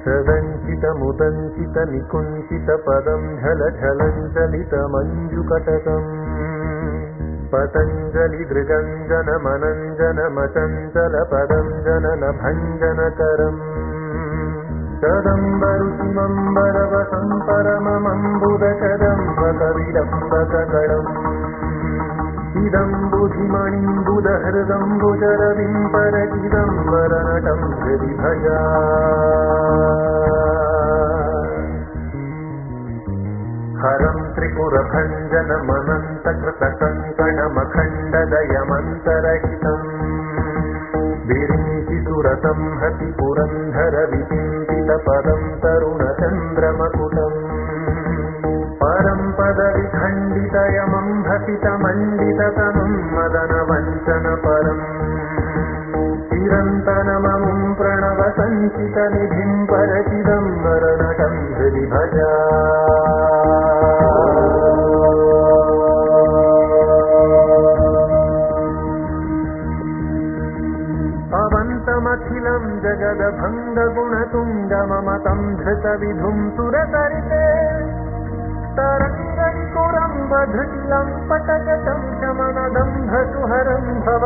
तदञ्चितमुदञ्चितनिकुञ्चितपदं झलझलञ्चलितमञ्जुकटकम् पतञ्जलिदृगञ्जनमनञ्जनमचञ्चलपदं जननभञ्जनकरम् कदम्बरुचिमम्बरवसं परममम्बुदकदम्बकविडम्बककणम् इदम्बुधिमणिम्बुदहृदम्बुजरविं परचिदम्बरनटं हृदि भजा हरं त्रिपुरभञ्जनमनन्तकृतकङ्कणमखण्डदयमन्तरहितम् विरिञ्चिसुरतं हति पुरन्धरविचिन्तितपदं तरुणचन्द्रमकुटम् परं पदविखण्डितयमं भसितमण्डिततनुं मदनवञ्चनपरम् चिरन्तनममुं प्रणवसञ्चितनिधिं परचिदम्बरनटं हृदि भजा अवन्तमखिलं जगदभङ्गगुणतुङ्गममतं धृतविधुं सुरसरिते तरङ्गनिकुरं वधृतिलं पटगतं शमनदं भसुहरं भव